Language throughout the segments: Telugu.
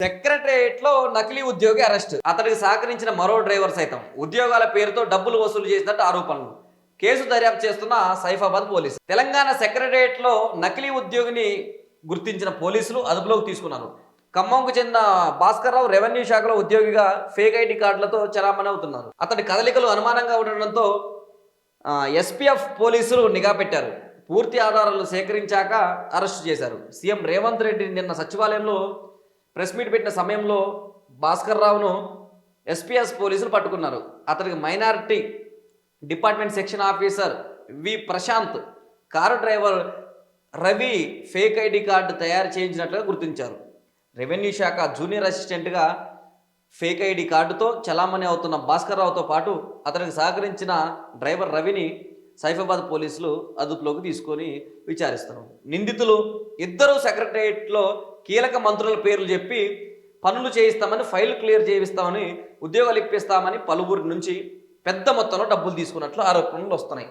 సెక్రటేరియట్లో నకిలీ ఉద్యోగి అరెస్ట్. అతడికి సహకరించిన మరో డ్రైవర్ సైతం ఉద్యోగాల పేరుతో డబ్బులు వసూలు చేసినట్టు ఆరోపణలు. కేసు దర్యాప్తు చేస్తున్న సైఫాబాద్ పోలీసు. తెలంగాణ సెక్రటేరియట్లో నకిలీ ఉద్యోగిని గుర్తించిన పోలీసులు అదుపులోకి తీసుకున్నారు. ఖమ్మంకు చెందిన భాస్కర్రావు రెవెన్యూ శాఖలో ఉద్యోగిగా ఫేక్ ఐడి కార్డులతో చలామణి అవుతున్నారు. అతడి కదలికలు అనుమానంగా ఉండడంతో ఎస్పీఎఫ్ పోలీసులు నిఘా పెట్టారు. పూర్తి ఆధారాలు సేకరించాక అరెస్టు చేశారు. సీఎం రేవంత్ రెడ్డి నిన్న సచివాలయంలో ప్రెస్ మీట్ పెట్టిన సమయంలో భాస్కర్రావును ఎస్పీఎస్ పోలీసులు పట్టుకున్నారు. అతనికి minority department section officer V Prashant, car driver Ravi fake ID card తయారు చేయించినట్లుగా గుర్తించారు. రెవెన్యూ శాఖ జూనియర్ అసిస్టెంట్గా ఫేక్ ఐడి కార్డుతో చలామణి అవుతున్న భాస్కర్రావుతో పాటు అతనికి సహకరించిన డ్రైవర్ రవిని సైఫాబాద్ పోలీసులు అదుపులోకి తీసుకొని విచారిస్తున్నారు. నిందితులు ఇద్దరు సెక్రటరియట్లో కీలక మంత్రుల పేర్లు చెప్పి పనులు చేయిస్తామని, ఫైల్ క్లియర్ చేయిస్తామని, ఉద్యోగాలు ఇప్పిస్తామని పలువురి నుంచి పెద్ద మొత్తంలో డబ్బులు తీసుకున్నట్లు ఆరోపణలు వస్తున్నాయి.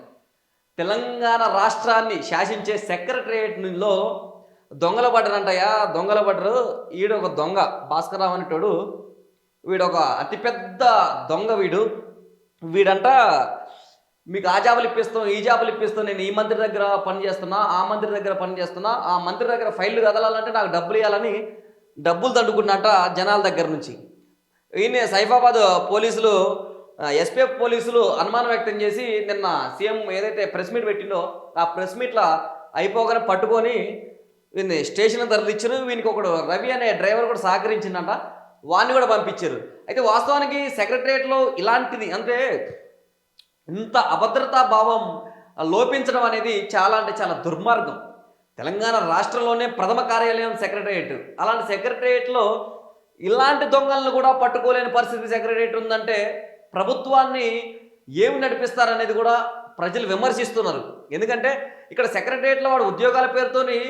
తెలంగాణ రాష్ట్రాన్ని శాసించే సెక్రటరియట్లో దొంగల పడ్డరంటయ్యా, దొంగల పడ్డరు. ఈడొక దొంగ భాస్కర్రావు అనేటోడు, వీడొక అతిపెద్ద దొంగ. వీడంట మీకు ఆ జాబులు ఇప్పిస్తాం, ఈ జాబులు ఇప్పిస్తాం, నేను ఈ మంత్రి దగ్గర పని చేస్తున్నా, ఆ మంత్రి దగ్గర పని చేస్తున్నా, ఆ మంత్రి దగ్గర ఫైళ్ళు కదలాలంటే నాకు డబ్బులు ఇవ్వాలని డబ్బులు తండుకున్నట్ట జనాల దగ్గర నుంచి. ఈయన సైఫాబాద్ పోలీసులు, ఎస్పీఎఫ్ పోలీసులు అనుమానం వ్యక్తం చేసి నిన్న సీఎం ఏదైతే ప్రెస్ మీట్ పెట్టిండో ఆ ప్రెస్ మీట్లో అయిపోగానే పట్టుకొని వీడిని స్టేషన్ తరలిచ్చారు. వీనికి ఒకడు రవి అనే డ్రైవర్ కూడా సహకరించిందంట, వాడిని కూడా పంపించారు. అయితే వాస్తవానికి సెక్రటరియట్లో ఇలాంటిది అంటే ఇంత అభద్రతా భావం లోపించడం అనేది చాలా అంటే చాలా దుర్మార్గం. తెలంగాణ రాష్ట్రంలోనే ప్రథమ కార్యాలయం సెక్రటరియట్. అలాంటి సెక్రటరియట్లో ఇలాంటి దొంగలను కూడా పట్టుకోలేని పరిస్థితి సెక్రటరియట్ ఉందంటే ప్రభుత్వాన్ని ఏమి నడిపిస్తారనేది కూడా ప్రజలు విమర్శిస్తున్నారు. ఎందుకంటే ఇక్కడ సెక్రటరియట్లో వాడు ఉద్యోగాల పేరుతోని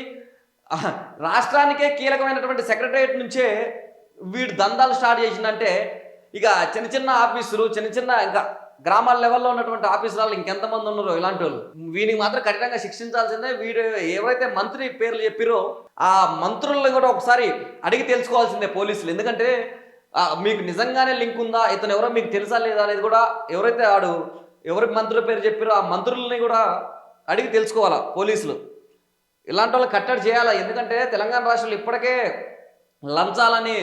రాష్ట్రానికే కీలకమైనటువంటి సెక్రటరియట్ నుంచే వీడు దందాలు స్టార్ట్ చేసిందంటే ఇక చిన్న చిన్న ఆఫీసులు, చిన్న చిన్న ఇంకా గ్రామాల లెవెల్లో ఉన్నటువంటి ఆఫీసులు ఇంకెంతమంది ఉన్నారో ఇలాంటి వాళ్ళు, వీనికి మాత్రం కఠినంగా శిక్షించాల్సిందే. వీడు ఎవరైతే మంత్రి పేర్లు చెప్పిరో ఆ మంత్రులను కూడా ఒకసారి అడిగి తెలుసుకోవాల్సిందే పోలీసులు. ఎందుకంటే మీకు నిజంగానే లింక్ ఉందా, ఇతను ఎవరో మీకు తెలుసా లేదా అనేది కూడా ఎవరైతే ఎవరి మంత్రుల పేరు చెప్పిరో ఆ మంత్రులని కూడా అడిగి తెలుసుకోవాలా పోలీసులు. ఇలాంటి వాళ్ళు కట్టడి చేయాలా. ఎందుకంటే తెలంగాణ రాష్ట్రంలో ఇప్పటికే లంచాలని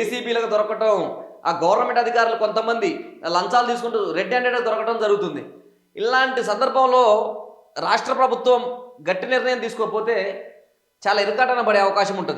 ఏసీబీలకు దొరకటం, ఆ గవర్నమెంట్ అధికారులు కొంతమంది లంచాలు తీసుకుంటూ రెడ్ హ్యాండెడ్గా దొరకడం జరుగుతుంది. ఇలాంటి సందర్భంలో రాష్ట్ర ప్రభుత్వం గట్టి నిర్ణయం తీసుకోకపోతే చాలా ఇరుకాటన పడే అవకాశం ఉంటుంది.